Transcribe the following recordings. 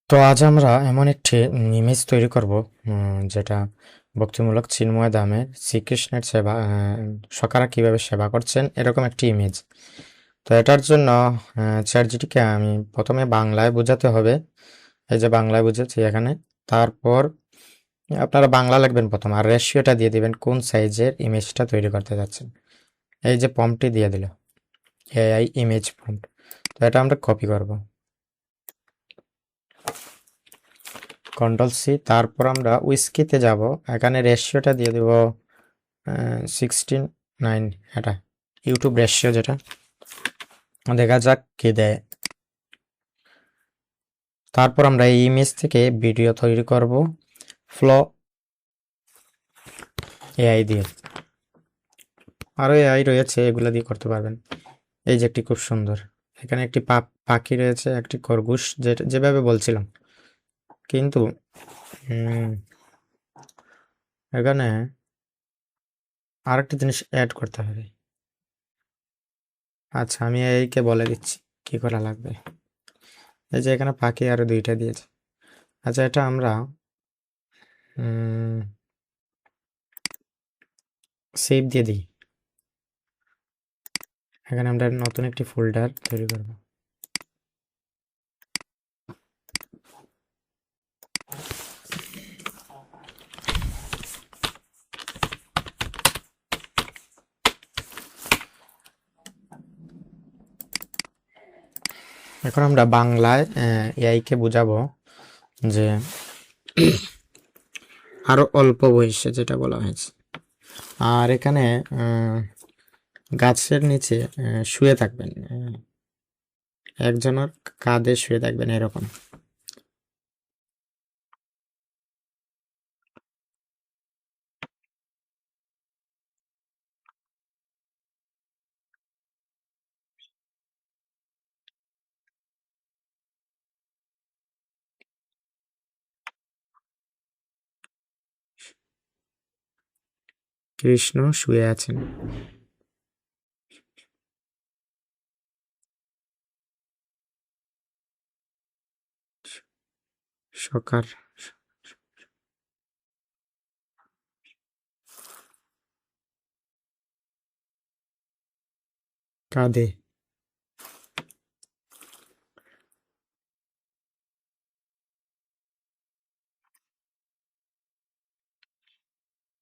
তো আজ আমরা এমন একটি ইমেজ তৈরি করব যেটা ভক্তিমূলক চিন্ময় দামের শ্রীকৃষ্ণের সেবা সখারা কিভাবে সেবা করছেন এরকম একটি ইমেজ। তো এটার জন্য চ্যাটজিটিকে আমি প্রথমে বাংলায় বোঝাতে হবে। এই যে বাংলায় বুঝেছি এখানে। তারপর আপনারা বাংলা লিখবেন প্রথম, আর রেশিওটা দিয়ে দিবেন কোন সাইজের ইমেজটা তৈরি করতে যাচ্ছেন। এই যে প্রম্পটটি দিয়ে দিল, এআই ইমেজ প্রম্পট। তো এটা আমরা কপি করব, কন্ট্রোল সি। তারপর আমরা উইস্কিতে যাব, এখানে রেশিওটা দিয়ে দেব 16:9, এটা ইউটিউব রেশিও, যেটা দেখা যাক কি দেয়। তারপর আমরা এই ইমেজ থেকে ভিডিও তৈরি করব ফ্লো এআই দিয়ে। আরও এআই রয়েছে, এগুলো দিয়ে করতে পারবেন। এই যে একটি খুব সুন্দর, এখানে একটি পাখি রয়েছে, একটি খরগোশ, যেভাবে বলছিলাম। কিন্তু এখানে আরেকটা জিনিস অ্যাড করতে হবে। আচ্ছা, আমি এইকে বলে দিচ্ছি কি করা লাগবে। এই যে এখানে পাখি আরো দুইটা দিয়েছে। আচ্ছা, এটা আমরা সেভ দিয়ে দিই। এখানে আমরা নতুন একটি ফোল্ডার তৈরি করব। এখন আমরা বাংলায় এআইকে বোঝাবো যে আরো অল্প বয়সে, যেটা বলা হয়েছে। আর এখানে গাছের নিচে শুয়ে থাকবেন, একজনের কাঁধে শুয়ে থাকবেন এরকম। কৃষ্ণ শুয়ে আছেন। সকার কাঁধে।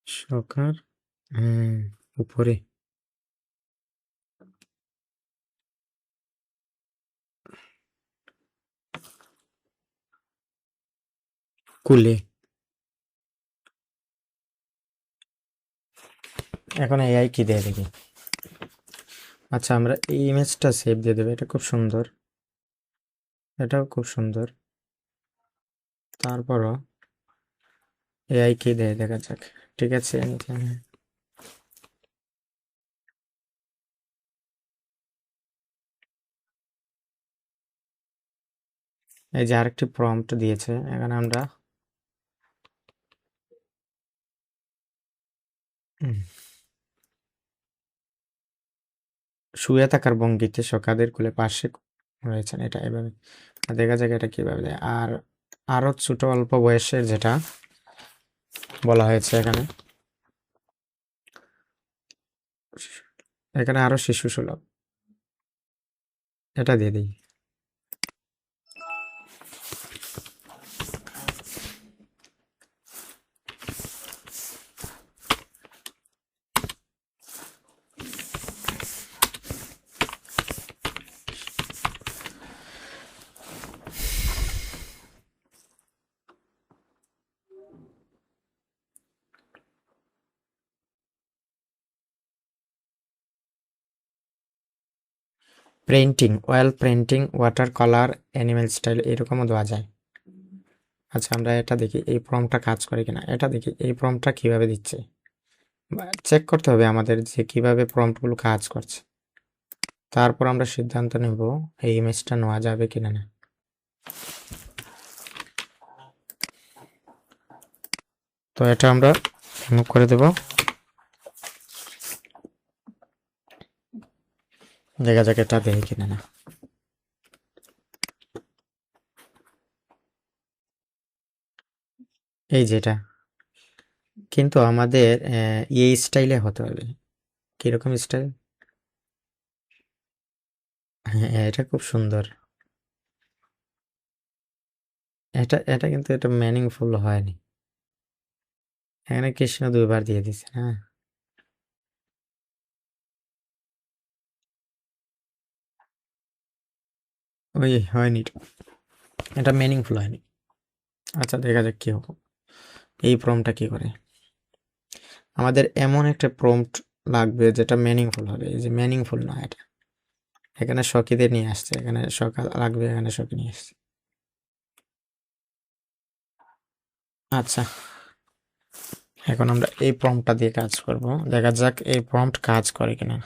সকার উপরে। কুলে। এখন এআই কি দেয় দেখি। আচ্ছা, আমরা এই ইমেজটা সেভ দিয়ে দেবো, এটা খুব সুন্দর, এটাও খুব সুন্দর। তারপরও এআই কি দেয় দেখা যাক। ঠিক আছে, এই যে আরেকটি প্রম্পট দিয়েছে, এখানে আমরা শুয়ে থাকার ভঙ্গিতে সকাদের কোলে পাশে রয়েছেন, এটা এভাবে দেখা যাক এটা কিভাবে দেয়। আর আরো ছোট অল্প বয়সের, যেটা বলা হয়েছে এখানে, এখানে আরো শিশু সুলভ, এটা দিয়ে দিই। Printing, oil printing, water colour, animal style, এরকমও দেওয়া যায়। আচ্ছা, আমরা এটা দেখি এই প্রম্পটটা কাজ করে কিনা, এটা দেখি এই প্রম্পটটা কিভাবে দিচ্ছে। চেক করতে হবে আমাদের যে কিভাবে প্রম্পটগুলো কাজ করছে। তারপর আমরা সিদ্ধান্ত নেব এই ইমেজটা নেওয়া যাবে কিনা না। তো এটা আমরা রিমুভ করে দেব, দেখা যাক এটা দেয় কিনা না। এই যেটা, কিন্তু আমাদের এই স্টাইলে হতে হবে। কিরকম স্টাইল? হ্যাঁ, এটা খুব সুন্দর। এটা কিন্তু এটা মিনিংফুল হয়নি। এখানে কৃষ্ণ দুইবার দিয়ে দিছে, হ্যাঁ। ওই হয়নি, এটা মিনিংফুল হয়নি। আচ্ছা, দেখা যাক কি হবে। এই প্রম্পটটা কি করে। আমাদের এমন একটা প্রম্পট লাগবে যেটা মিনিংফুল হবে। এই যে মিনিংফুল না এটা, এখানে সখীদের নিয়ে আসছে, এখানে সকাল লাগবে, এখানে সখী নিয়ে আসছে। আচ্ছা, এখন আমরা এই প্রম্পটটা দিয়ে কাজ করব। দেখা যাক এই প্রম্পট কাজ করে কিনা।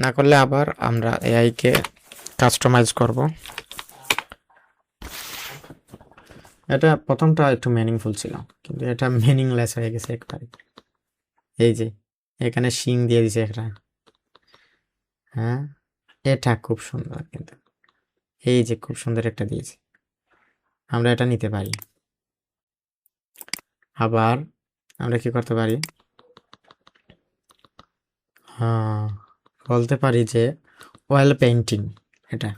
না করলে আবার আমরা এআই কে কাস্টমাইজ করব। এটা প্রথমটা একটু মিনিংফুল ছিল, কিন্তু এটা মিনিংলেস হয়ে গেছে একবারে। এই যে এখানে শিং দিয়ে দিছে একটা, হ্যাঁ, এটা খুব সুন্দর কিন্তু। এই যে খুব সুন্দর একটা দিয়েছে, আমরা এটা নিতে পারি। আবার আমরা কি করতে পারি, হ্যাঁ, বলতে পারি যে অয়েল পেইন্টিং। এটা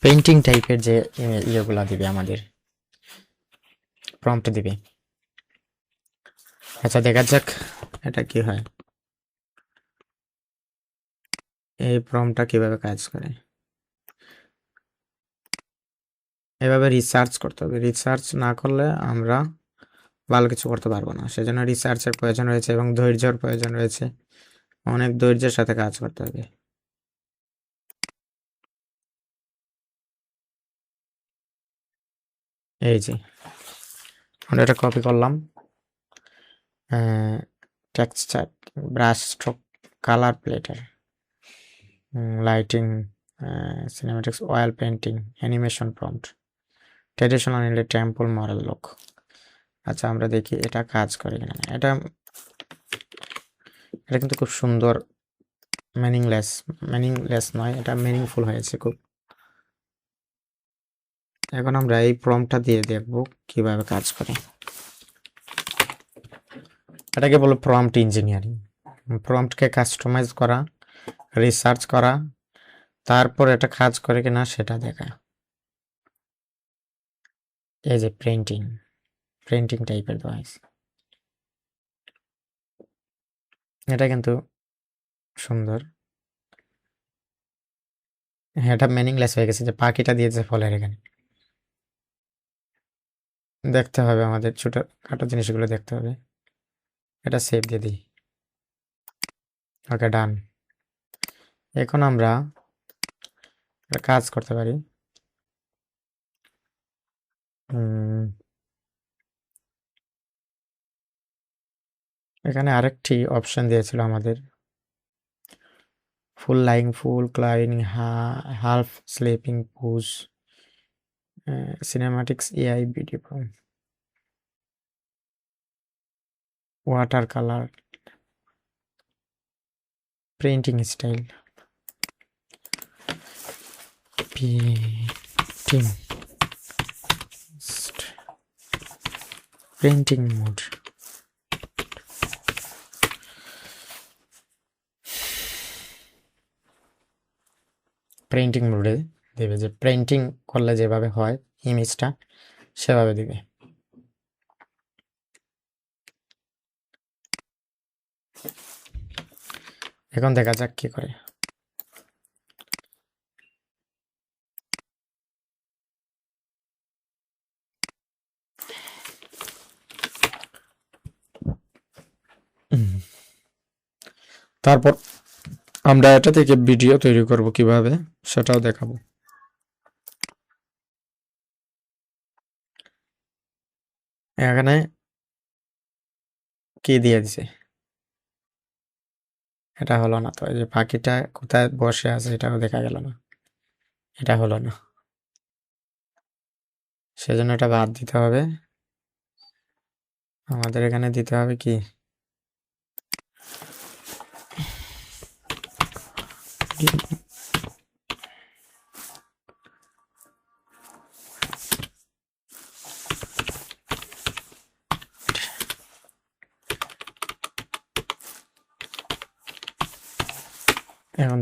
পেইন্টিং টাইপের যে ইয়েগুলা দিবে, আমাদের প্রম্পট দিবে। আচ্ছা, দেখা যাক এটা কি হয়, এই প্রম্পটটা কিভাবে কাজ করে। এভাবে রিসার্চ করতে হবে, রিসার্চ না করলে আমরা ভালো কিছু করতে পারবো না। সেজন্য রিসার্চের প্রয়োজন রয়েছে এবং ধৈর্যের প্রয়োজন রয়েছে। অনেক ধৈর্যের সাথে কাজ করতে হবে। এই যে আমরা এটা কপি করলাম, texture, brush stroke, colour platter, lighting, cinematics, oil painting, animation prompt, traditional India temple model look. আচ্ছা, আমরা দেখি এটা কাজ করে কিনা। এটা এটা কিন্তু খুব সুন্দর, মিনিংলেস নয়, এটা মিনিংফুল হয়েছে খুব। এখন আমরা এই প্রম্পটটা দিয়ে দেখব কিভাবে কাজ করে। এটাকে বলে প্রম্পট ইঞ্জিনিয়ারিং। প্রম্পটকে কাস্টমাইজ করা, রিসার্চ করা, তারপর এটা কাজ করে কিনা সেটা দেখা। এই যে প্রিন্টিং টাইপের দেওয়া হয়েছে, এটা কিন্তু সুন্দর। হ্যাঁ, এটা মিনিংলেস হয়ে গেছে, যে পাখিটা দিয়েছে ফলের এখানে। দেখতে হবে, আমাদের ছোটখাটো জিনিসগুলো দেখতে হবে। এটা সেভ দিয়ে দিই। ওকে, ডান। এখন আমরা একটা কাজ করতে পারি। এখানে আরেকটি অপশন দিয়েছিল আমাদের, full lying, full reclining, half sleeping pose, cinematics, AI video, water colour, printing style, printing mode. Printing মোডে দেবে, যে প্রিন্টিং করলে যেভাবে হয় ইমেজটা, সেভাবে দিবে। এখন দেখা যাক কি করে। তারপর আমরা এটা থেকে ভিডিও তৈরি করব কিভাবে, সেটাও দেখাবো। এখানে কি দিয়ে দিছে, এটা হলো না তো। এই যে পাখিটা কোথায় বসে আছে এটাও দেখা গেল না, এটা হলো না। সেজন্য এটা বাদ দিতে হবে। আমাদের এখানে দিতে হবে কি, এখন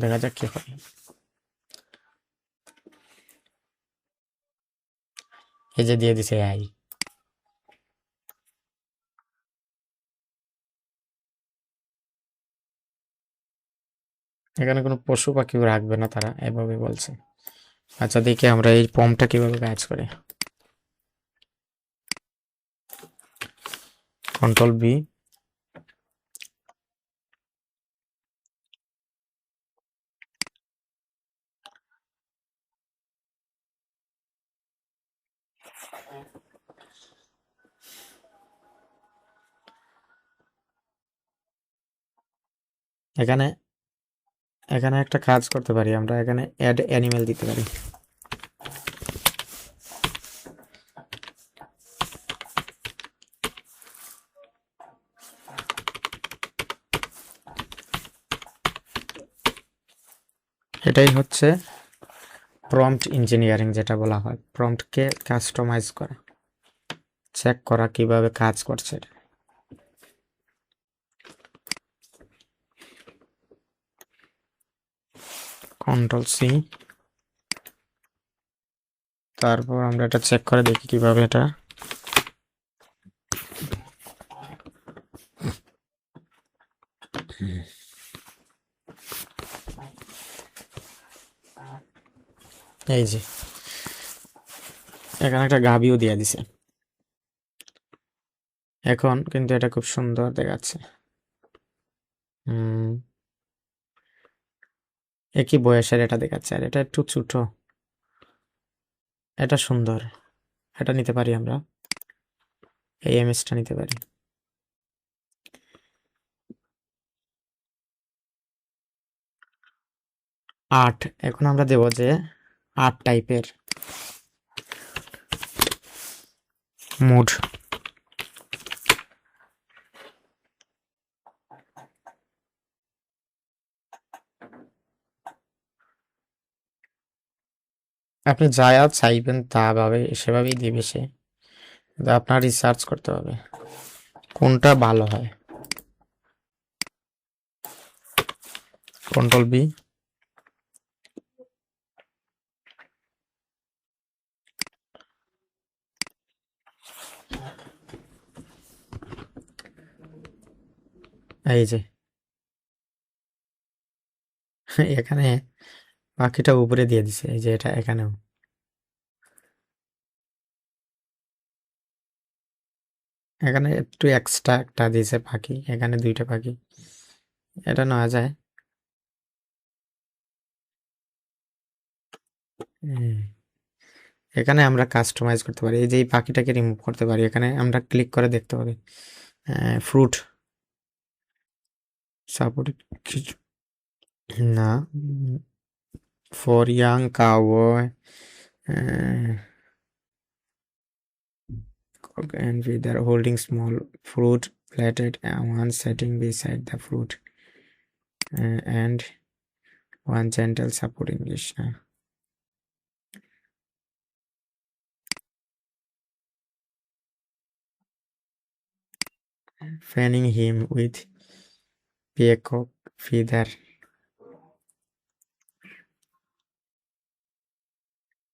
দেখা যাক কি হয়। এই যে দিয়ে দিছে আই। এখানে কোনো পশু পাখিও রাখবে না তারা, এভাবে বলছে। আচ্ছা দেখি আমরা এই পম্পটা কিভাবে কাজ করে। Control B. এখানে এখানে একটা কাজ করতে পারি আমরা, এখানে অ্যাড অ্যানিমেল দিতে পারি। এটাই হচ্ছে প্রম্পট ইঞ্জিনিয়ারিং, যেটা বলা হয় প্রম্পটকে কাস্টমাইজ করা, চেক করা কিভাবে কাজ করছে এটা। Control C. তারপর আমরা এটা চেক করে দেখি কিভাবে এটা। এই যে এখানে একটা গাবিও দিয়ে দিছে। এখন কিন্তু এটা খুব সুন্দর দেখাচ্ছে। একই বয়সের এটা দেখাচ্ছে, আর এটা একটু ছোট। এটা সুন্দর, এটা নিতে পারি আমরা, এই এমএসটা নিতে পারি। 8। এখন আমরা দেব যে 8 টাইপের মুড। আপনি যা চাইবেন তা ভাবে সেভাবেই দিবে সে, আপনার রিসার্চ করতে হবে কোনটা ভালো হয়। Control B. এই যে এখানে বাকিটা উপরে দিয়ে দিছে, এই যে এটা এখানেও। এখানে একটু এক্সট্রা একটা দিয়েছে পাখি, এখানে 2টা পাখি, এটা নেওয়া যায়। এখানে আমরা কাস্টমাইজ করতে পারি, এই যে এই পাখিটাকে রিমুভ করতে পারি, এখানে আমরা ক্লিক করে দেখতে পারি ফ্রুট সাপোর্ট না, for young cowboy and with are holding small fruit plated one sitting beside the fruit and one gentle supporting dish. Fanning him with peacock feather,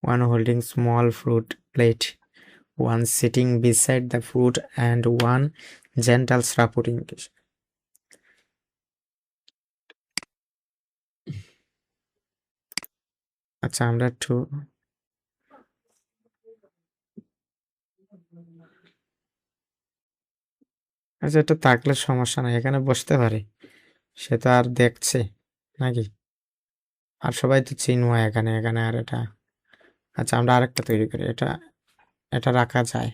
one holding small fruit plate, one sitting beside the fruit and one gentle supporting dish. আচ্ছা আমরা একটু আচ্ছা একটু থাকলে সমস্যা নাই, এখানে বসতে পারে, সে তো আর দেখছে নাকি, আর সবাই তো চিনময় এখানে এখানে আর এটা। আচ্ছা আমরা আরেকটা তৈরি করি, এটা এটা রাখা যায়।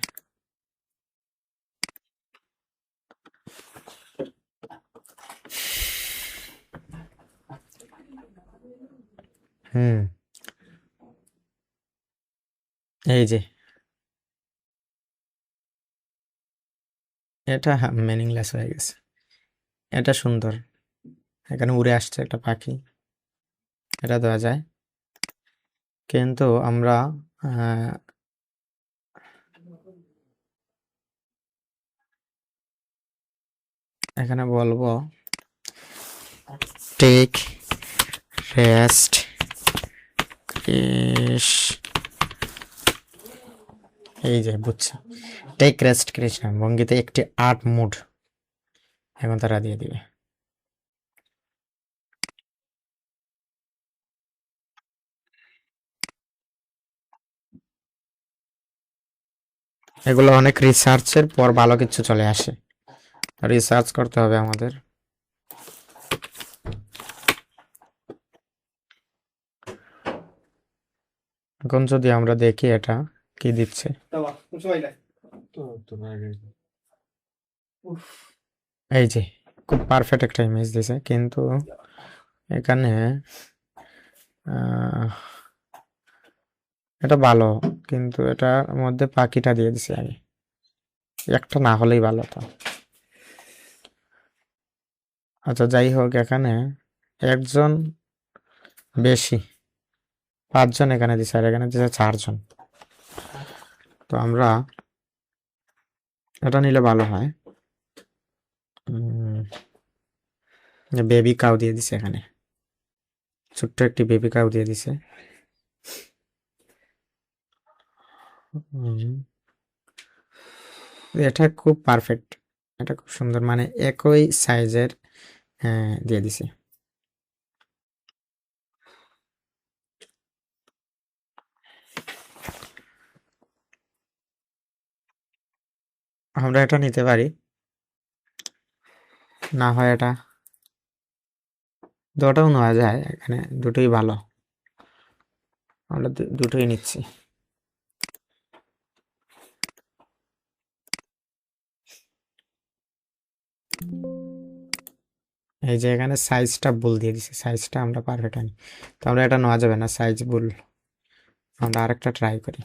এই যে এটা মিনিংলেস হয়ে গেছে, এটা সুন্দর, এখানে উড়ে আসছে একটা পাখি। এটা দেওয়া যায়, কিন্তু আমরা এখানে বলবো টেক রেস্ট এই যে বুঝছে, টেক রেস্ট কৃষ্ণ ভঙ্গিতে একটি আর্ট মুড এখন তারা দিয়ে দিবে। এগুলো অনেক রিসার্চের পর ভালো কিছু চলে আসে, রিসার্চ করতে হবে আমাদের। এখন যদি আমরা দেখি এটা কি দিচ্ছে, এই যে খুব পারফেক্ট একটা ইমেজ দিছে, কিন্তু এখানে এটা ভালো, কিন্তু এটার মধ্যে পাখিটা দিয়ে দিছে আগে, একটা না হলেই ভালো তো। আচ্ছা যাই হোক, এখানে একজন বেশি, 5 জন এখানে দিছে, আর এখানে দিছে 4 জন। তো আমরা এটা নিলে ভালো হয়। বেবি কাউ দিয়ে দিছে, এখানে ছোট্ট একটি বেবি কাউ দিয়ে দিছে। এটা খুব পারফেক্ট, এটা খুব সুন্দর, মানে একই সাইজের দিয়ে দিছে। আমরা এটা নিতে পারি, না হয় এটা দুটাও নেওয়া যায়, এখানে দুটোই ভালো, আমরা দুটোই নিচ্ছি। এই যে এখানে সাইজটা ভুল দিয়ে দিছে, সাইজটা আমরা পারফেক্ট আনি, তো আমরা এটা নেওয়া যাবে না, সাইজ ভুল, আমরা আরেকটা ট্রাই করি।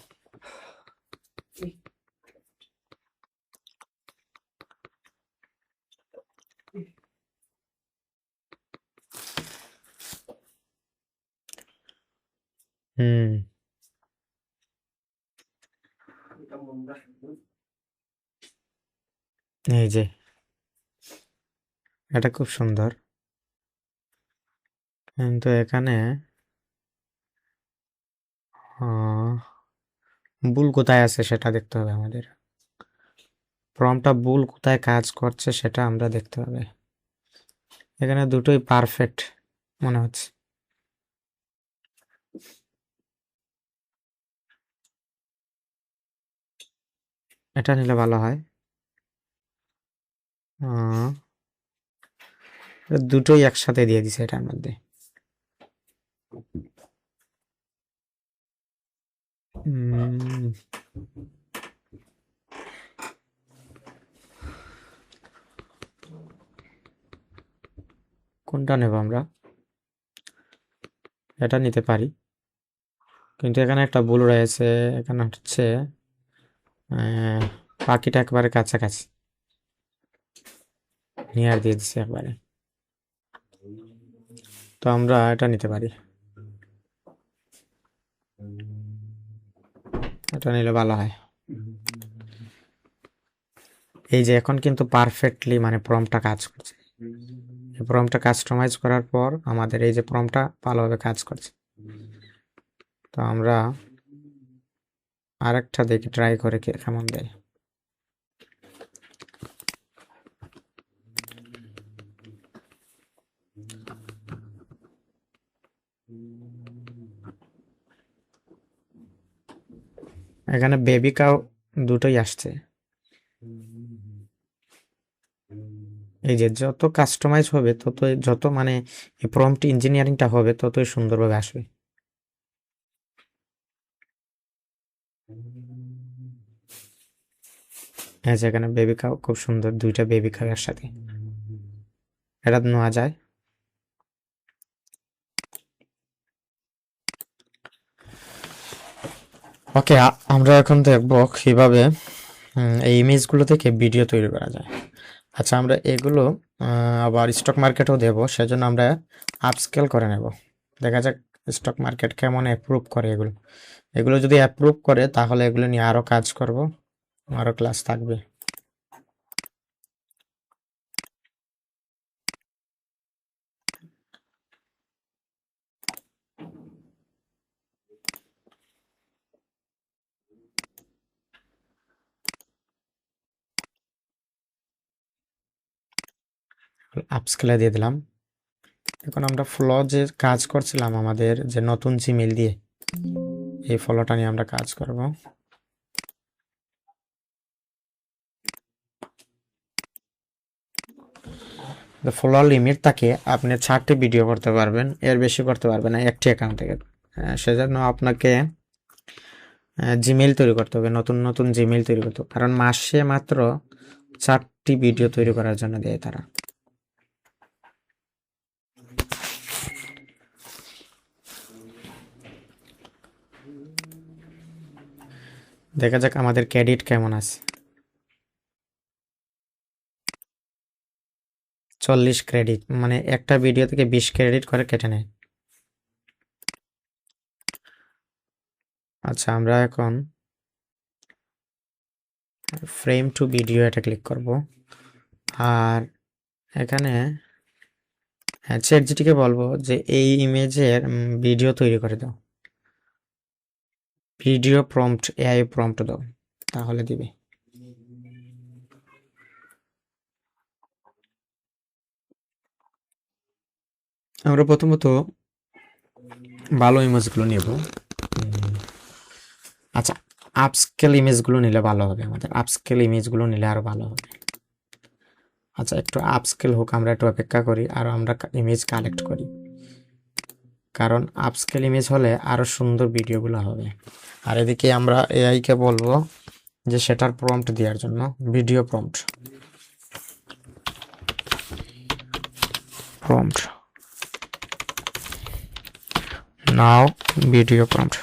এই যে এটা খুব সুন্দর, কিন্তু এখানে ভুল কোথায় আছে সেটা দেখতে হবে আমাদের, প্রম্পটটা ভুল কোথায় কাজ করছে সেটা আমরা দেখতে হবে। এখানে দুটোই পারফেক্ট মনে হচ্ছে। এটা নিলে ভালো হয়। দুটোই একসাথে দিয়ে দিছে এটার মধ্যে। কোনটা নেব আমরা? এটা নিতে পারি, কিন্তু এখানে একটা ভুল রয়েছে, এখানে হচ্ছে পাখিটা একবারে কাছাকাছি নিয়ার দিয়ে দিচ্ছে একবারে, তো আমরা এটা নিতে পারি, এটা নিলে ভালো হয়। এই যে এখন কিন্তু পারফেক্টলি মানে প্রম্পটটা কাজ করছে, এই প্রম্পটটা কাস্টমাইজ করার পর আমাদের এই যে প্রম্পটটা ভালোভাবে কাজ করছে। তো আমরা আরেকটা দেখি ট্রাই করে কেমন দেয়। এখানে বেবি কাউ দুটোই আসছে, এই যে যত কাস্টমাইজ হবে ততই, যত মানে এই প্রম্পট ইঞ্জিনিয়ারিংটা হবে ততই সুন্দরভাবে আসবে। হ্যাঁ, এখানে বেবি কাউ খুব সুন্দর, দুইটা বেবি কাউ এর সাথে, এটা নেওয়া যায়। ওকে, আমরা এখন দেখবো কিভাবে এই ইমেজগুলো থেকে ভিডিও তৈরি করা যায়। আচ্ছা, আমরা এগুলো আবার স্টক মার্কেটেও দেবো, সেজন্য আমরা আপস্কেল করে নেব, দেখা যাক স্টক মার্কেট কেমন অ্যাপ্রুভ করে এগুলো। এগুলো যদি অ্যাপ্রুভ করে তাহলে এগুলো নিয়ে আরও কাজ করব, আরও ক্লাস থাকবে। আপস্কেলে দিয়ে দিলাম। এখন আমরা ফ্লো যে কাজ করছিলাম আমাদের যে নতুন জিমেল দিয়ে, এই ফলোটা নিয়ে আমরা কাজ করব। ফলো লিমিট থাকে, আপনি 4টি ভিডিও করতে পারবেন, এর বেশি করতে পারবেন না একটি অ্যাকাউন্ট থেকে। সেজন্য আপনাকে জিমেল তৈরি করতে হবে, নতুন নতুন জিমেল তৈরি করতে হবে, কারণ মাসে মাত্র 4টি ভিডিও তৈরি করার জন্য দেয় তারা। দেখা যাক আমাদের ক্রেডিট কেমন আছে। 40 ক্রেডিট, মানে একটা ভিডিও থেকে 20 ক্রেডিট করে কেটে নেয়। আচ্ছা, আমরা এখন ফ্রেম টু ভিডিও এটা ক্লিক করব, আর এখানে চ্যাট জিটিকে বলবো যে এই ইমেজের ভিডিও তৈরি করে দাও, ভিডিও প্রম্পট, এআই প্রম্পট দাও, তাহলে দিবে। আমরা প্রথমত ভালো ইমেজগুলো নেব। আচ্ছা, আপস্কেল ইমেজগুলো নিলে ভালো হবে, আমাদের আপস্কেল ইমেজগুলো নিলে আরো ভালো হবে। আচ্ছা, একটু আপস্কেল হোক, আমরা একটু অপেক্ষা করি আর আমরা ইমেজ কালেক্ট করি, কারণ আপস্কেল ইমেজ হলে আরো সুন্দর ভিডিওগুলো হবে। আর এদিকে আমরা এআইকে বলবো যে সেটার প্রম্পট দেওয়ার জন্য, ভিডিও প্রম্পট, নাও ভিডিও প্রম্পট।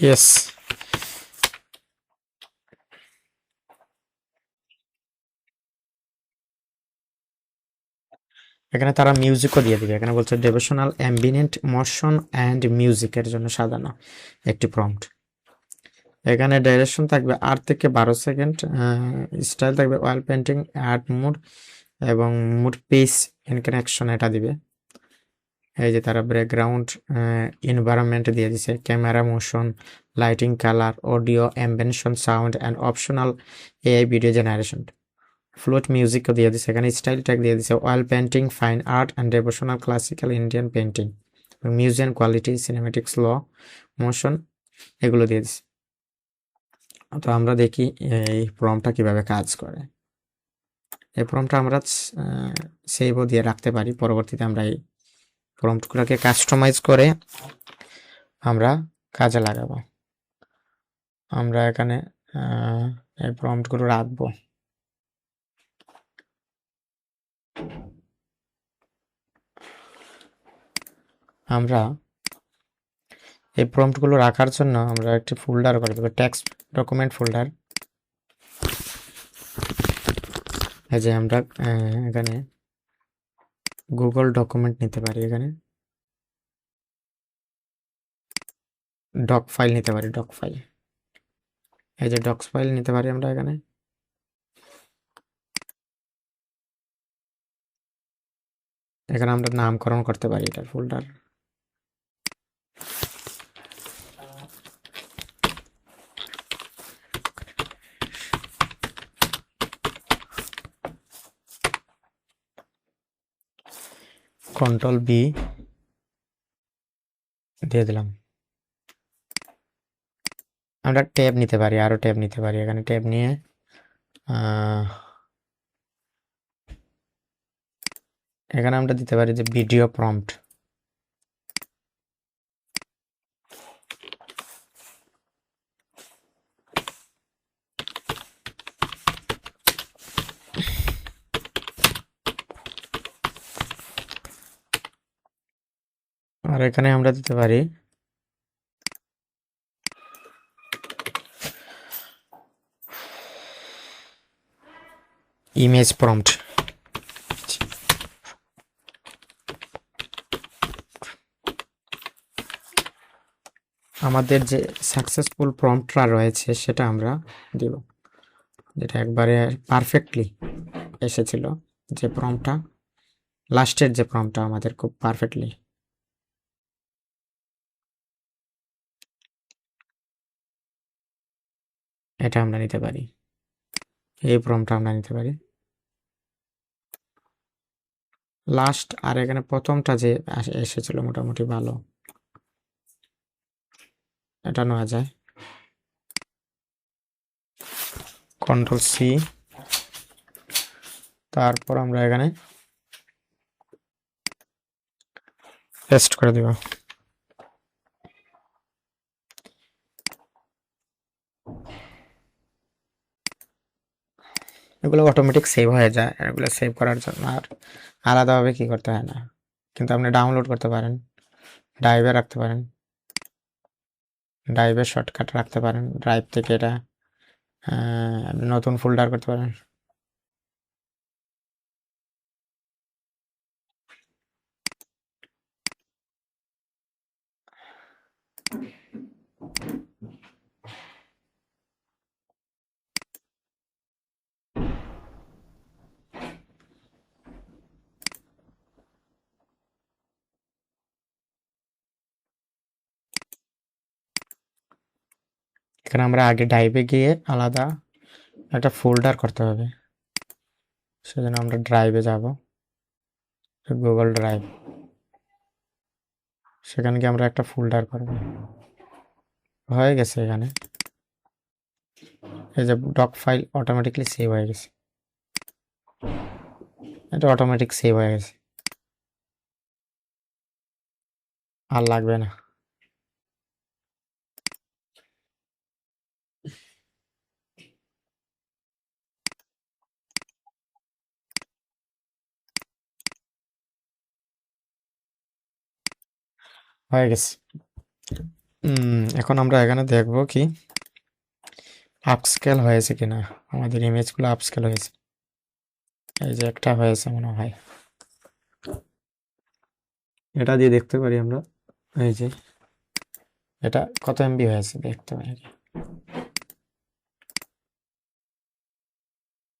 ইয়েস, এখানে তারা মিউজিকও দিয়ে দিবে। এখানে বলছে ডেভোশনাল অ্যাম্বিয়েন্ট মোশন অ্যান্ড মিউজিকের জন্য সাজানো একটি প্রম্পট। এখানে ডাইরেকশন থাকবে 8 থেকে 12 সেকেন্ড, স্টাইল থাকবে অয়েল পেন্টিং, অ্যাড মুড এবং মুড পেস ইন কানেকশন এটা দিবে। এই যে তারা ব্যাকগ্রাউন্ড এনভায়রনমেন্ট দিয়ে দিছে, camera motion, lighting, colour, audio, ambient sound and optional AI video generation. Float মিউজিকও দিয়ে দিছে, এখানে স্টাইল ট্যাগ দিয়ে দিছে oil painting, fine art and devotional classical Indian painting, museum quality, cinematic slow motion, এগুলো দিয়ে দিছে। তো আমরা দেখি এই প্রম্পটটা কিভাবে কাজ করে। এই প্রম্পটটা আমরা সেভও দিয়ে রাখতে পারি, পরবর্তীতে আমরা এই প্রম্পটগুলোকে কাস্টমাইজ করে আমরা কাজে লাগাবো। আমরা এখানে এই প্রম্পটগুলো রাখবো। আমরা এই প্রম্পটগুলো রাখার জন্য আমরা একটি ফোল্ডার করে দেবো, টেক্সট ডকুমেন্ট ফোল্ডার। এই যে আমরা এখানে গুগল ডকুমেন্ট নিতে পারি, এখানে ডক ফাইল নিতে পারি, ডক ফাইল, এই যে ডক্স ফাইল নিতে পারি আমরা এখানে। এখানে আমরা নামকরণ করতে পারি এটার ফোল্ডার। কন্ট্রোল বি দিয়ে দিলাম। আমরা ট্যাব নিতে পারি, আরো ট্যাব নিতে পারি। এখানে ট্যাব নিয়ে এখানে আমরা দিতে পারি যে ভিডিও প্রম্পট। আর এখানে আমরা দিতে পারি ইমেজ প্রম্পট। আমাদের যে সাকসেসফুল প্রম্পটটা রয়েছে সেটা আমরা দিব, যেটা একবারে পারফেক্টলি এসেছিল। যে প্রম্পটটা লাস্টের যে প্রম্পটটা আমাদের খুব পারফেক্টলি, এটা আমরা নিতে পারি। এই প্রম্পটটা আমরা নিতে পারি লাস্ট। আর এখানে প্রথমটা যে এসেছিল মোটামুটি ভালো, এটা নেওয়া যায়। কন্ট্রোল সি, তারপর আমরা এখানে পেস্ট করে দিব। এগুলো অটোমেটিক সেভ হয়ে যায়, এগুলো সেভ করার জন্য আর আলাদাভাবে কি করতে হয় না। কিন্তু আপনি ডাউনলোড করতে পারেন, ড্রাইভে রাখতে পারেন, ড্রাইভের শর্টকাট রাখতে পারেন, ড্রাইভ থেকে এটা নতুন ফোল্ডার করতে পারেন। এখানে আমরা আগে ড্রাইভে গিয়ে আলাদা একটা ফোল্ডার করতে হবে, সেজন্য আমরা ড্রাইভে যাব, গুগল ড্রাইভ। সেখানে গিয়ে আমরা একটা ফোল্ডার করব। হয়ে গেছে, এখানে এই যে ডক ফাইল অটোমেটিকলি সেভ হয়ে গেছে, এটা অটোমেটিক সেভ হয়ে গেছে, আর লাগবে না। হয়ে গেছে। এখন আমরা এখানে দেখব কি আপস্কেল হয়েছে কিনা, আমাদের ইমেজগুলো আপস্কেল হয়েছে। এই যে একটা হয়েছে মনে হয়, এটা দিয়ে দেখতে পারি আমরা। এই যে এটা কত এমবি হয়েছে দেখতে পারি,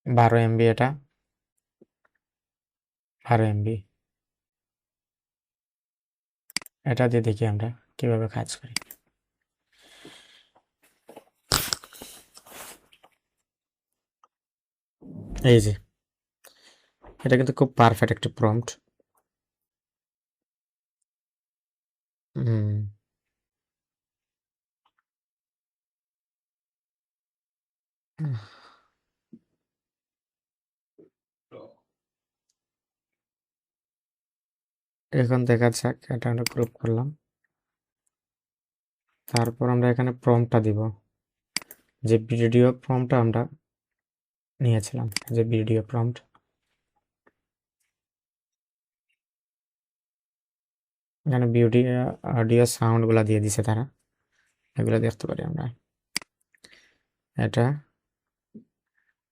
12 এমবি। এটা 12 এমবি। এটা দিয়ে দেখি আমরা কিভাবে কাজ করি। এই যে এটা কিন্তু খুব পারফেক্ট একটা প্রম্পট। এখন দেখা যাক, এটা আমরা গ্রুপ করলাম। তারপর আমরা এখানে প্রম্পটটা দিব, যে ভিডিও প্রম্পটটা আমরা নিয়েছিলাম, যে ভিডিও প্রম্পট। এখানে ভিডিও অডিও সাউন্ড গুলা দিয়ে দিছে তারা, এগুলো দেখতে পারি আমরা। এটা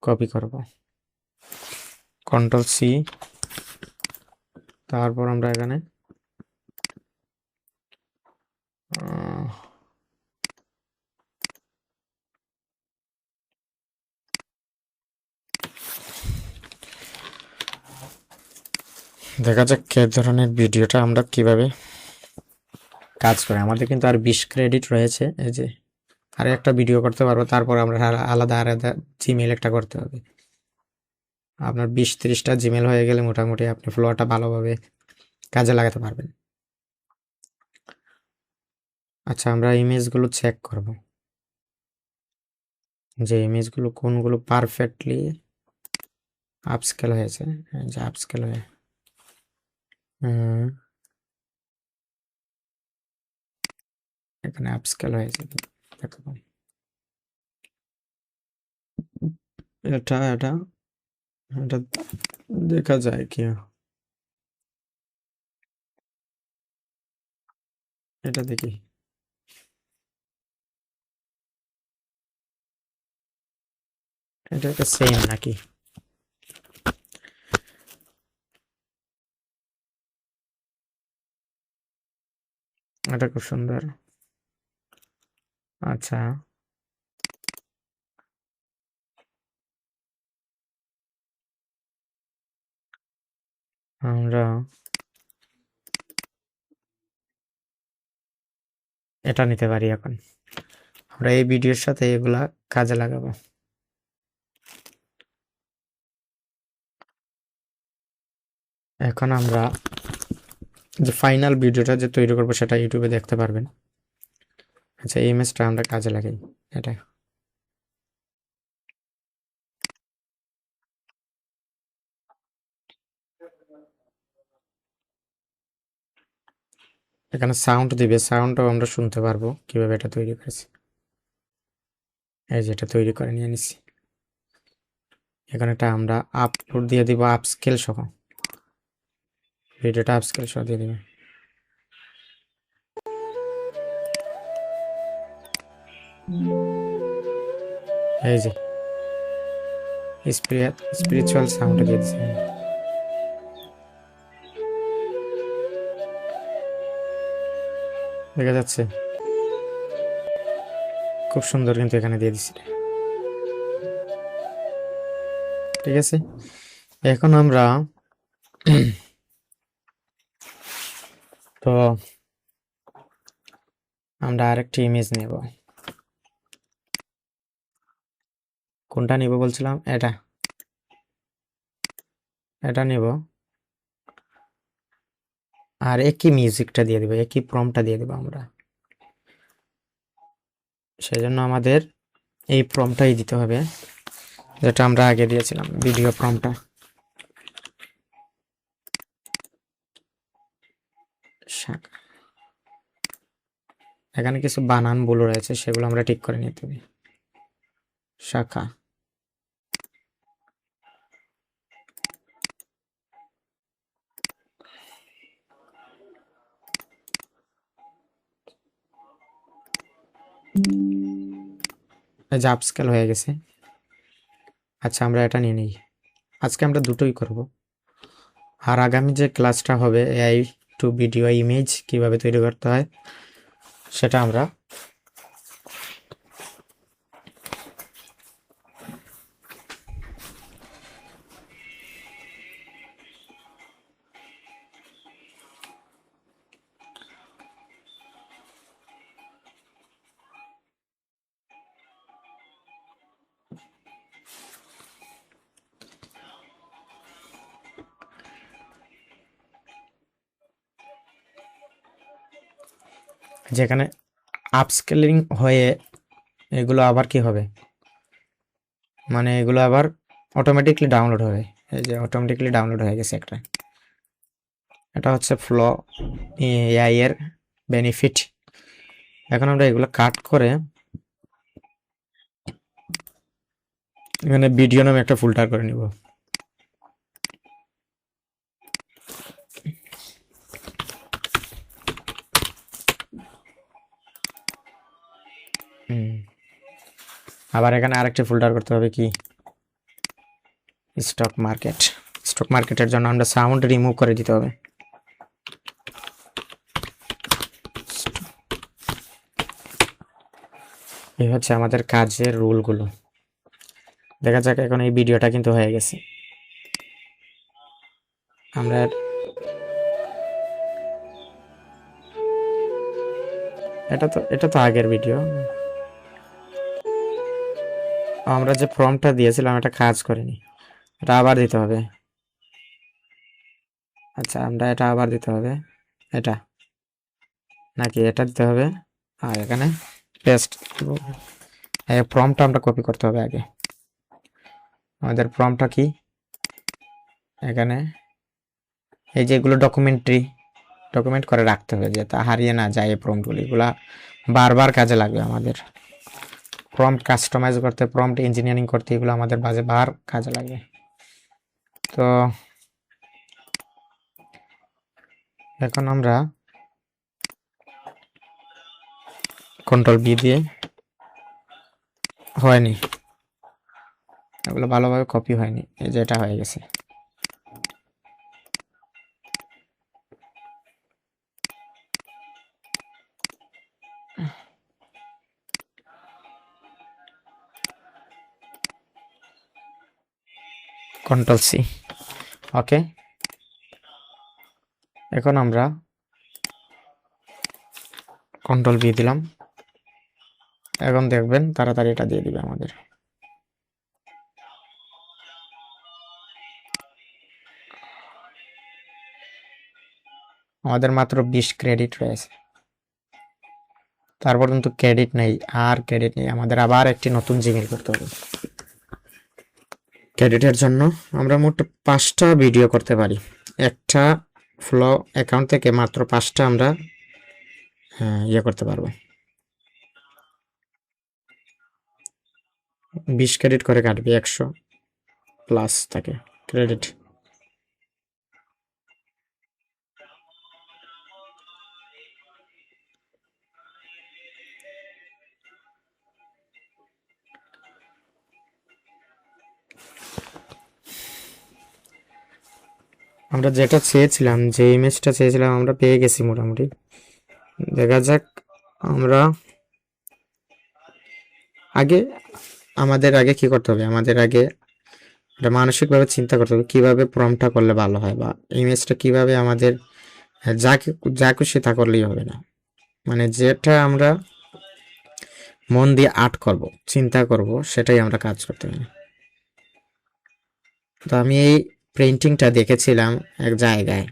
কপি করব, কন্ট্রোল সি, তারপর আমরা এখানে দেখা যাক কে ধরনের ভিডিওটা আমরা কিভাবে কাজ করে। আমাদের কিন্তু আর 20 ক্রেডিট রয়েছে, এই যে আর একটা ভিডিও করতে পারবো, তারপর আমরা আলাদা আলাদা জিমেল একটা করতে হবে। আপনার 20-30টা জিমেল হয়ে গেলে মোটামুটি আপনি ফ্লোটা ভালোভাবে কাজে লাগাতে পারবেন। আচ্ছা, আমরা ইমেজগুলো চেক করব যে ইমেজগুলো কোনগুলো পারফেক্টলি আপস্কেল হয়েছে। যে আপস্কেল হয়ে এখানে আপস্কেল হয়েছে দেখতে পাবেন। এটা এটা এটা দেখা যায় কি, এটা দেখি। এটা একটা সেম নাকি? এটা খুব সুন্দর। আচ্ছা, আমরা এটা নিতে পারি। এখন আমরা এই ভিডিওর সাথে এগুলা কাজে লাগাবো। এখন আমরা যে ফাইনাল ভিডিওটা যে তৈরি করবো সেটা ইউটিউবে দেখতে পারবেন। আচ্ছা, এই ইমেজটা আমরা কাজে লাগাই। এটা এখানে সাউন্ড দিবে, সাউন্ডও আমরা শুনতে পারবো কিভাবে এটা তৈরি করেছি। এই যে এটা তৈরি করে নিয়ে নিছি। এখানে একটা আমরা আপলোড দিয়ে দিব আপস্কেল সহ, ভিডিওটা আপস্কেল সহ দিয়ে দিবে। এই যে স্পিরিচুয়াল সাউন্ড দিয়ে দিচ্ছে। দেখা যাচ্ছে খুব সুন্দর, কিন্তু এখানে দিয়ে দিচ্ছি। ঠিক আছে, এখন আমরা তো আমরা আরেকটি ইমেজ নেব। কোনটা নিব বলছিলাম? এটা এটা নেব, আর একই মিউজিকটা দিয়ে দিব, একই প্রম্পটটা দিয়ে দিব আমরা। সেই জন্য আমাদের এই প্রম্পটটাই দিতে হবে, যেটা আমরা আগে দিয়েছিলাম, ভিডিও প্রম্পটটা। এখানে কিছু বানান ভুল রয়েছে, সেগুলো আমরা ঠিক করে নিতে হবে। শাখা, এই যে আপস্কেল হয়ে গেছে। আচ্ছা, আমরা এটা নিয়ে নিই। আজকে আমরা দুটোই করব, আর আগামী যে ক্লাসটা হবে এআই টু ভিডিও ইমেজ কিভাবে তৈরি করতে হয় সেটা আমরা যেখানে আপস্কেলিং হয়ে এগুলো আবার কি হবে, মানে এগুলো আবার অটোমেটিকলি ডাউনলোড হবে। এই যে অটোমেটিকলি ডাউনলোড হয়ে গেছে একটা। এটা হচ্ছে ফ্লো এআই এর বেনিফিট। এখন আমরা এগুলো কাট করে এখানে ভিডিও নামে একটা ফোল্ডার করে নিব। আবার এখানে আরেকটি ফোল্ডার করতে হবে, কি স্টক মার্কেট। স্টক মার্কেটের জন্য আমরা সাউন্ড রিমুভ করে দিতে হবে। এই হচ্ছে আমাদের কাজের রুলগুলো। দেখা যাক, এখন এই ভিডিওটা কিন্তু হয়ে গেছে। আমরা এটা তো আগের ভিডিও। আমরা যে ফর্মটা দিয়েছিলাম এটা কাজ করেনি, এটা আবার দিতে হবে। আচ্ছা, আমরা এটা আবার দিতে হবে, এটা নাকি এটা দিতে হবে, আর এখানে পেস্ট। এই ফর্মটা আমরা কপি করতে হবে আগে। আমাদের ফর্মটা কি, এখানে এই যে এগুলো ডকুমেন্ট করে রাখতে হবে, যে তা হারিয়ে না যায়। এই প্রম্পটগুলো এগুলা বারবার কাজে লাগবে আমাদের। প্রম্পট কাস্টমাইজ করতে, প্রম্পট ইঞ্জিনিয়ারিং করতে, এগুলো আমাদের বার কাজে লাগবে। তো এখন আমরা কন্ট্রোল বি দিয়ে, হয়নি, এগুলো ভালোভাবে কপি হয়নি, এই যে এটা হয়ে গেছে। কন্ট্রোল সি, ওকে। এখন আমরা কন্ট্রোল বি দিলাম, এখন দেখবেন তাড়াতাড়ি এটা দিয়ে দিবে আমাদের। আমাদের মাত্র 20 ক্রেডিট রয়েছে, তারপর কিন্তু ক্রেডিট নেই, আর ক্রেডিট নেই, আমাদের আবার একটি নতুন জিমেল করতে হবে। ক্রেডিটের জন্য আমরা মোট 5টা ভিডিও করতে পারি। একটা ফ্লো অ্যাকাউন্ট থেকে মাত্র 5টা আমরা ইয়ে করতে পারবো। 20 ক্রেডিট করে কাটবে, 100 প্লাস থাকে ক্রেডিট। আমরা যেটা চেয়েছিলাম, যে ইমেজটা চেয়েছিলাম আমরা পেয়ে গেছি মোটামুটি। দেখা যাক, আমরা আমাদের আগে কি করতে হবে, আমাদের আগে এটা মানসিকভাবে চিন্তা করতে হবে কিভাবে প্রম্পটটা করলে ভালো হয়, বা ইমেজটা কিভাবে আমাদের যা খুশি তা করলেই হবে না। মানে যেটা আমরা মন দিয়ে আর্ট করব, চিন্তা করব, সেটাই আমরা কাজ করতে হবে। তো আমি এই প্রিন্টিংটা দেখেছিলাম এক জায়গায়,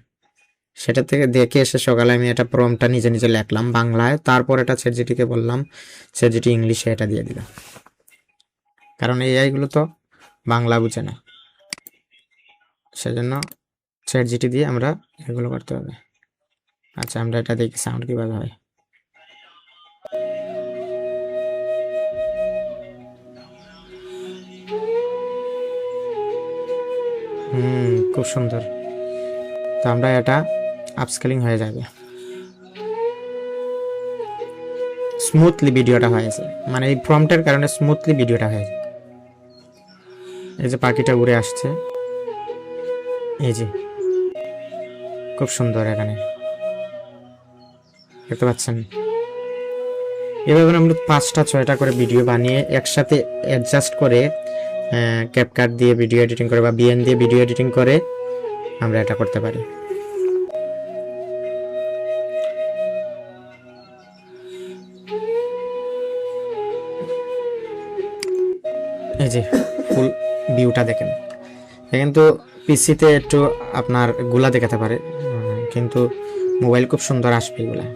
সেটা থেকে দেখে এসে সকালে আমি এটা প্রম্পটটা নিজে নিজে লিখলাম বাংলায়, তারপর এটা চ্যাটজিপিটিকে বললাম, চ্যাটজিপিটি ইংলিশে এটা দিয়ে দিলাম, কারণ এআইগুলো তো বাংলা বুঝে না, সেজন্য চ্যাটজিপিটি দিয়ে আমরা এগুলো করতে হবে। আচ্ছা, আমরা এটা দেখি সাউন্ড কিভাবে হয়। খুব সুন্দর। তো আমরা এটা আপস্কেলিং হয়ে যাবে, স্মুথলি ভিডিওটা হয়েছে, মানে এই প্রম্পটের কারণে স্মুথলি ভিডিওটা হয়েছে। এই যে পাখিটা উড়ে আসছে, এই যে খুব সুন্দর, এখানে দেখতে পাচ্ছেন। এভাবে আমরা 5টা 6টা করে ভিডিও বানিয়ে একসাথে অ্যাডজাস্ট করে ক্যাপকাট দিয়ে ভিডিও এডিটিং করে বা বিএন দিয়ে ভিডিও এডিটিং করে আমরা এটা করতে পারি। এই যে ফুল ভিউটা দেখেন, কিন্তু পিসিতে একটু আপনার গুলা দেখাতে পারে, কিন্তু মোবাইল খুব সুন্দর আসবে এগুলা।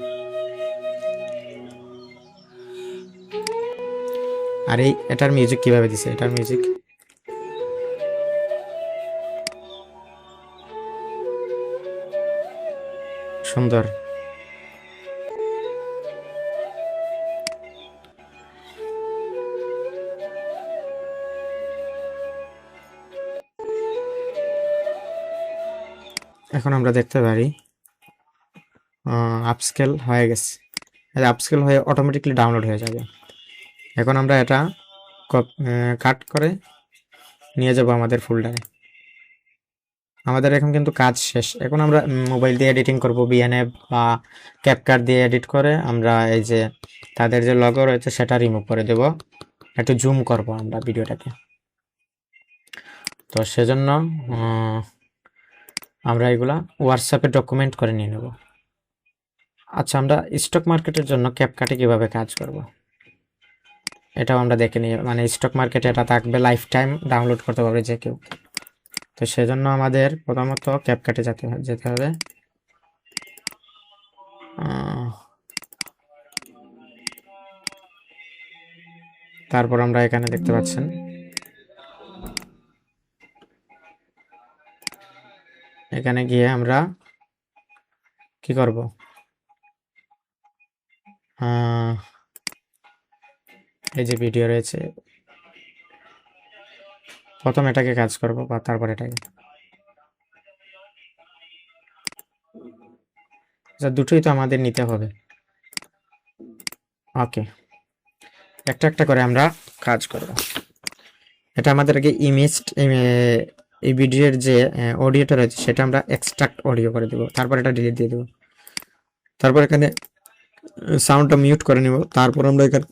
আর এটার মিউজিক কিভাবে দিছে, এটার মিউজিক সুন্দর। এখন আমরা দেখতে পারি আপস্কেল হয়ে গেছে, আপস্কেল হয়ে অটোমেটিকলি ডাউনলোড হয়ে যাবে। এখন আমরা এটা কাট করে নিয়ে যাব আমাদের ফোল্ডারে। আমাদের এখন কিন্তু কাজ শেষ। এখন আমরা মোবাইল দিয়ে এডিটিং করব, বিএনএফ বা ক্যাপকাট দিয়ে এডিট করে আমরা এই যে তাদের যে লগো রয়েছে সেটা রিমুভ করে দেব। একটু জুম করব আমরা ভিডিওটাকে, তো সেজন্য আমরা এগুলা হোয়াটসঅ্যাপে ডকুমেন্ট করে নিয়ে নেব। আচ্ছা, আমরা স্টক মার্কেটের জন্য ক্যাপকাটে কিভাবে কাজ করব এটাও আমরা দেখে নিই। মানে স্টক মার্কেটে এটা থাকবে, লাইফ টাইম ডাউনলোড করতে পারবে যে কেউ। তো সেজন্য আমাদের প্রথমত ক্যাপকাটে যেতে হবে। তারপর আমরা এখানে দেখতে পাচ্ছেন এখানে গিয়ে আমরা কি করব, এই যে ভিডিও রয়েছে, প্রথম এটাকে কাজ করব বা তারপর এটাকে, দুটোই তো আমাদের নিতে হবে। ওকে, একটা একটা করে আমরা কাজ করব। এটা আমাদের আগে ইমেজ, এই ভিডিওর যে অডিওটা রয়েছে সেটা আমরা এক্সট্রাক্ট অডিও করে দেবো, তারপর এটা ডিলিট দিয়ে দেবো। তারপর এখানে সাউন্ডটা মিউট করে নিব। তারপর আমরা এখানে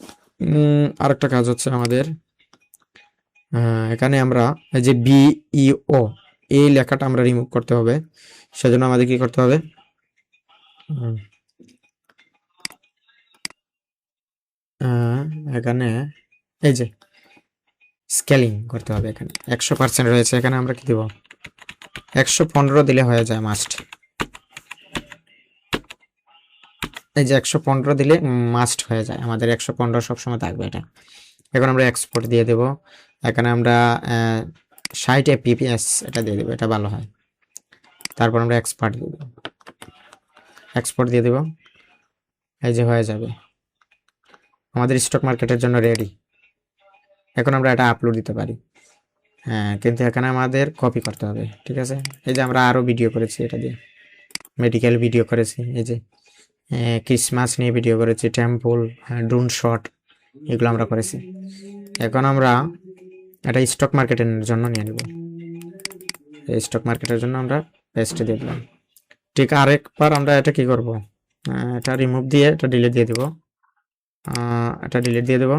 আরেকটা কাজ হচ্ছে আমাদের, এখানে আমরা এই যে বিইও এই লেখাটা আমরা রিমুভ করতে হবে। সেজন্য আমাদের কি করতে হবে, এখানে এই যে স্কেলিং করতে হবে। এখানে 100% রয়েছে, এখানে আমরা কি দেব, 115 দিলে হয়ে যায় মাস্ট। এই যে 115 দিলে মাস্ট হয়ে যায় আমাদের, 115 সবসময় থাকবে এটা। এখন আমরা এক্সপোর্ট দিয়ে দেব। এখানে আমরা 60 fps এটা দিয়ে দেবো, এটা ভালো হয়। তারপর আমরা এক্সপোর্ট দিয়ে দেব। এই যে হয়ে যাবে, আমাদের স্টক মার্কেটের জন্য রেডি। এখন আমরা এটা আপলোড দিতে পারি। হ্যাঁ, কিন্তু এখানে আমাদের কপি করতে হবে, ঠিক আছে। এই যে আমরা আরও ভিডিও করেছি এটা দিয়ে, মেডিকেল ভিডিও করেছি, এই যে ক্রিসমাস নিয়ে ভিডিও করেছি, টেম্পল, ড্রোন শট, এগুলো আমরা করেছি। এখন আমরা এটা স্টক মার্কেটের জন্য নিয়ে নেব। এই স্টক মার্কেটের জন্য আমরা পেস্টে দিয়ে দিলাম। ঠিক আরেকবার আমরা এটা কি করব, এটা রিমুভ দিয়ে এটা ডিলিট দিয়ে দেব। এটা ডিলিট দিয়ে দেব।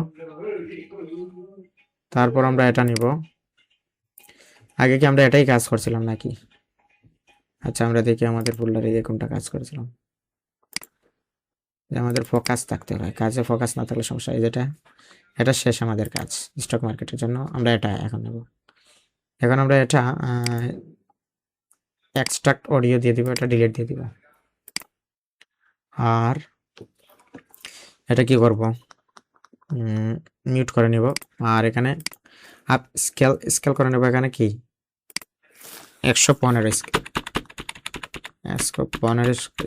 তারপর আমরা এটা নিব। আগে কি আমরা এটাই কাজ করছিলাম নাকি? আচ্ছা, আমরা দেখি আমাদের ফোল্ডারে যে কোনটা কাজ করেছিলাম। আমাদের ফোকাস থাকতে হয়, কাজে ফোকাস না থাকলে সমস্যা। এই যেটা, এটা শেষ আমাদের কাজ স্টক মার্কেটের জন্য। আমরা এটা এখন নেব। এখন আমরা এটা এক্সট্রাক্ট অডিও দিয়ে দিব, এটা ডিলিট দিয়ে দিব। আর এটা কি করব, মিউট করে নিব। আর এখানে আপ স্কেল করে নেব। এখানে কি 115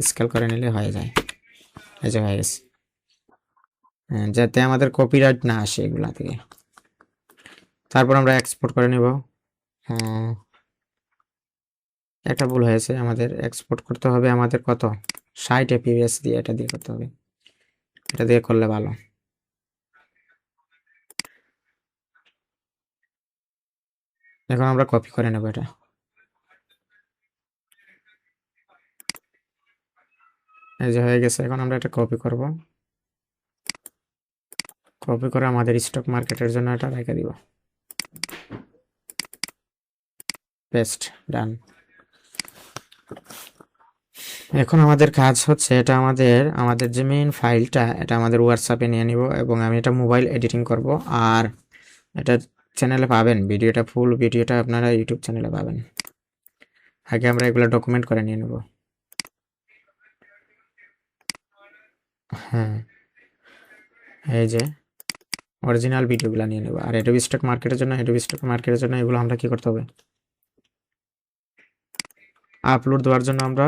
স্কেল করে নিলে হয়ে যায়। এই যে হয়ে গেছে, যাতে আমাদের কপিরাইট না আসে এগুলা থেকে। তারপর আমরা এক্সপোর্ট করে নেব। একটা ভুল হয়েছে, আমাদের এক্সপোর্ট করতে হবে আমাদের কত, 60 fps দিয়ে, এটা দিয়ে করতে হবে। এটা দিয়ে করলে ভালো। এখন আমরা কপি করে নেব এটা। এই যে হয়ে গেছে। এখন আমরা এটা কপি করব। কপি করে আমাদের স্টক মার্কেটের জন্য এটা রেখে দিব। পেস্ট, ডান। এখন আমাদের কাজ হচ্ছে, এটা আমাদের যে মেইন ফাইলটা, এটা আমাদের হোয়াটসঅ্যাপে নিয়ে নিব এবং আমি এটা মোবাইল এডিটিং করব। আর এটা চ্যানেলে পাবেন, ভিডিওটা ফুল ভিডিওটা আপনারা ইউটিউব চ্যানেলে পাবেন। আগে আমরা এগুলো ডকুমেন্ট করে নিয়ে নেব। হ্যাঁ, এই যে অরিজিনাল ভিডিওগুলো নিয়ে নেব। আর অ্যাডোবি স্টক মার্কেটের জন্য এগুলো আমরা কি করতে হবে, আপলোড দেওয়ার জন্য আমরা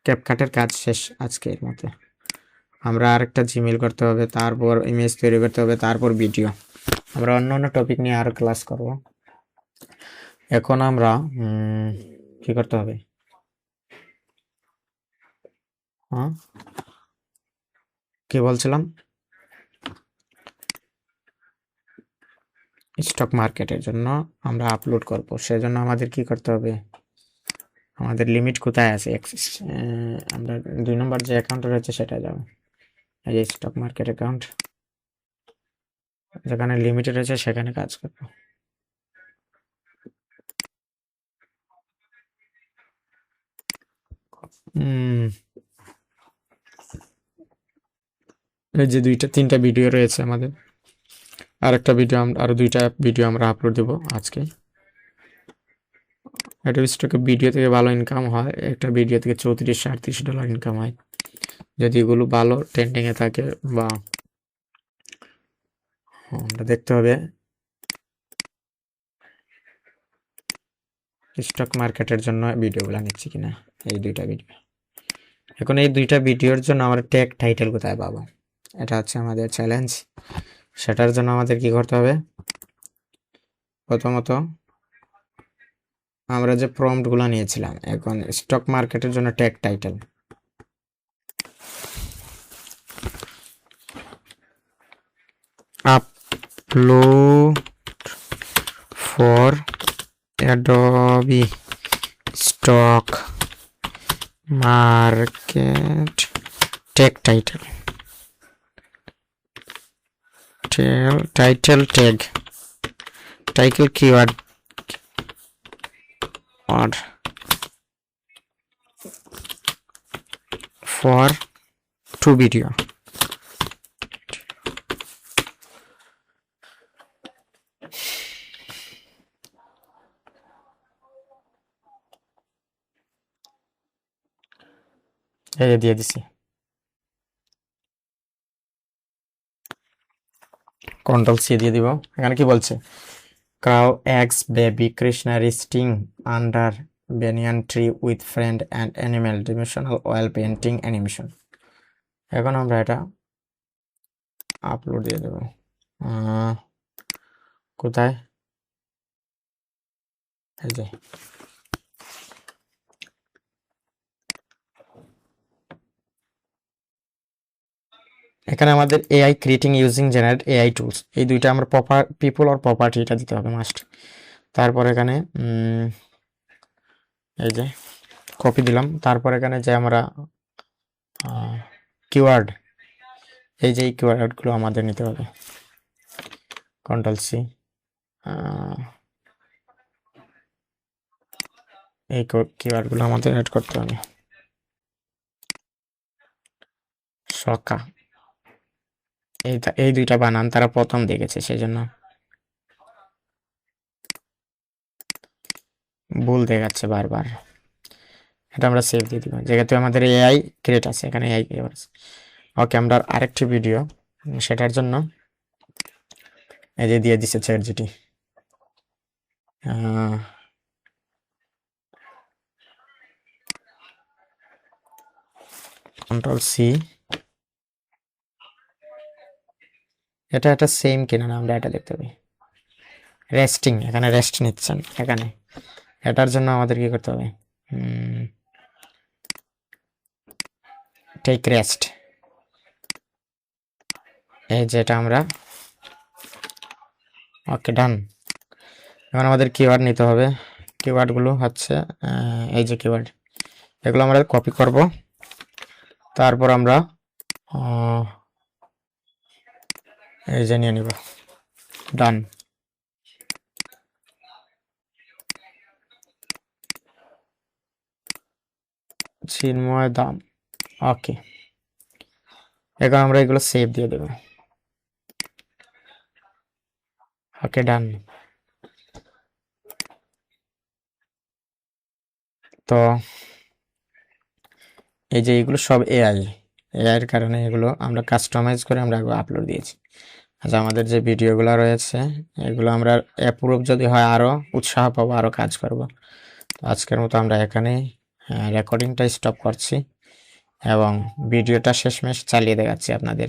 ক্যাপকাটের কাজ শেষ আজকের মতো। আমরা আরেকটা জিমেল করতে হবে, তারপর ইমেজ তৈরি করতে হবে, তারপর ভিডিও। আমরা অন্য অন্য টপিক নিয়ে আরো ক্লাস করব। এখন আমরা কি করতে হবে, হ্যাঁ কি বলছিলাম, স্টক মার্কেটের জন্য আমরা আপলোড করব। সেজন্য আমাদের কি করতে হবে, আমাদের লিমিট কোথায় আছে, আমরা 2 নম্বর যে অ্যাকাউন্ট রয়েছে সেটা যাব। এই যে স্টক মার্কেট অ্যাকাউন্ট, যেখানে লিমিটেড রয়েছে সেখানে কাজ করব। উম, এই যে তিনটা ভিডিও রয়েছে আমাদের, আর একটা ভিডিও আরো 2টা ভিডিও আমরা আপলোড দেবো আজকে। একটা স্টকে ভিডিও থেকে ভালো ইনকাম হয়, একটা ভিডিও থেকে 34-38 ডলার ইনকাম হয় যদি এগুলো ভালো ট্রেন্ডিংয়ে থাকে। বা আমরা দেখতে হবে স্টক মার্কেটের জন্য ভিডিওগুলো নিচ্ছি কিনা। এই 2টা ভিডিও, এখন এই 2টা ভিডিওর জন্য আমরা ট্যাগ টাইটেল কোথায় পাবো, এটা হচ্ছে আমাদের চ্যালেঞ্জ। সেটার জন্য আমাদের কি করতে হবে, প্রথমত আমরা যে প্রম্পটগুলো নিয়েছিলাম, এখন স্টক মার্কেটের জন্য tag title upload for Adobe stock market tag title title keyword or for to video. এই দিয়ে দিছি, Ctrl+C দিয়ে দিব। এখানে কি বলছে, cow eggs baby Krishna resting under banyan tree with friend and animal dimensional oil painting animation। এখন আমরা এটা আপলোড দিয়ে দেব। কোথায়, এই যে এখানে আমাদের AI creating using generate AI tools, এই 2টা আমরা পিপল আর প্রপার্টিটা দিতে হবে মাস্ট। তারপর এখানে এই যে কপি দিলাম, তারপর এখানে যে আমরা কিওয়ার্ড, এই যে এই কিওয়ার্ডগুলো আমাদের নিতে হবে। Ctrl+C, এই কিওয়ার্ডগুলো আমাদের অ্যাড করতে হবে। সকা, এই 2টা বানান তারা প্রথম দেখেছে, সেই জন্য ভুল দেখাচ্ছে বারবার। এটা আমরা সেভ দিয়ে দিব, যেহেতু আমাদের এআই ক্রিয়েট আছে, এখানে এআই ক্রিয়েট আছে। ওকে, আমরা আরেকটি ভিডিও, সেটার জন্য এই যে দিয়ে দিছে চ্যাটজিপিটি, Ctrl+C, এটা একটা সেম কিনা না আমরা এটা দেখতে হবে। রেস্টিং, এখানে রেস্ট নিচ্ছেন, এখানে এটার জন্য আমাদের কি করতে হবে, টেক রেস্ট, এই যেটা আমরা, ওকে ডান। এখন আমাদের কিওয়ার্ড নিতে হবে, কিওয়ার্ডগুলো হচ্ছে এই যে কিওয়ার্ড, এগুলো আমরা কপি করব, তারপর আমরা এই যে নিয়ে নিব, ডান। চিন্ময় দাম, ওকে। এখন আমরা এগুলো সেভ দিয়ে দেব, ওকে ডান। তো এই যে এগুলো সব এআইয়ের কারণে এগুলো আমরা কাস্টমাইজ করে আমরা আপলোড দিয়েছি। আচ্ছা, আমাদের যে ভিডিওগুলো রয়েছে এগুলো আমরা অ্যাপ্রুভ যদি হয় আরও উৎসাহ পাবো, আরও কাজ করব। তো আজকের মতো আমরা এখানে রেকর্ডিংটা স্টপ করছি এবং ভিডিওটা শেষমেশ চালিয়ে দেখাচ্ছি আপনাদের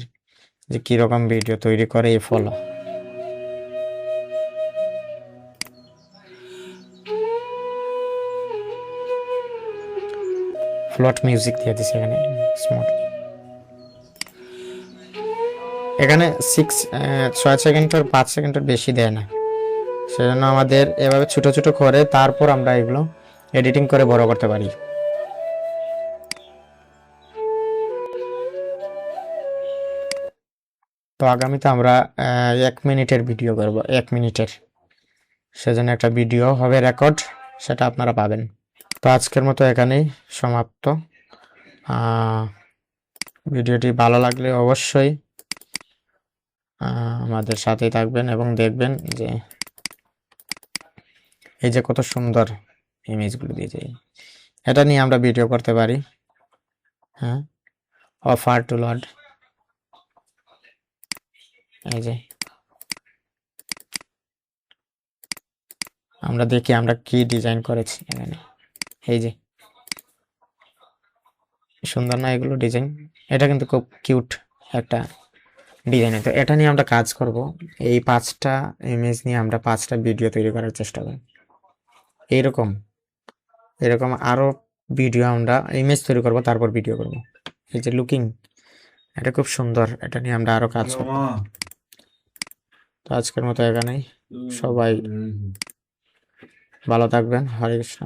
যে কীরকম ভিডিও তৈরি করে এই ফলো। ফ্লট মিউজিক দিয়ে দিছি এখানে স্মুথলি, এখানে 6 সেকেন্ডের 5 সেকেন্ডের বেশি দেয় না, সেজন্য আমাদের এভাবে ছোট ছোট করে তারপর আমরা এগুলো এডিটিং করে বড় করতে পারি। তো আগামীতে আমরা 1 মিনিটের ভিডিও করব, 1 মিনিটের, সেজন্য একটা ভিডিও হবে রেকর্ড, সেটা আপনারা পাবেন। তো আজকের মতো এখানেই সমাপ্ত। ভিডিওটি ভালো লাগলে অবশ্যই আমাদের সাথেই থাকবেন এবং দেখবেন যে এই যে কত সুন্দর ইমেজগুলো দিয়েছে। এটা নিয়ে আমরা ভিডিও করতে পারি। হ্যাঁ, অফার টু লড, এই যে আমরা দেখি আমরা কি ডিজাইন করেছি এখানে। এই যে সুন্দর না এগুলো ডিজাইন? এটা কিন্তু খুব কিউট একটা ডিজাইন। তো এটা নিয়ে আমরা কাজ করব। এই 5টা ইমেজ নিয়ে আমরা 5টা ভিডিও তৈরি করার চেষ্টা করব। এইরকম এরকম আরো ভিডিও আমরা ইমেজ তৈরি করব, তারপর ভিডিও করব। এই যে লুকিং, এটা খুব সুন্দর, এটা নিয়ে আমরা আরো কাজ করব। তো আজকের মতো এখানেই, সবাই ভালো থাকবেন। হরে কৃষ্ণ।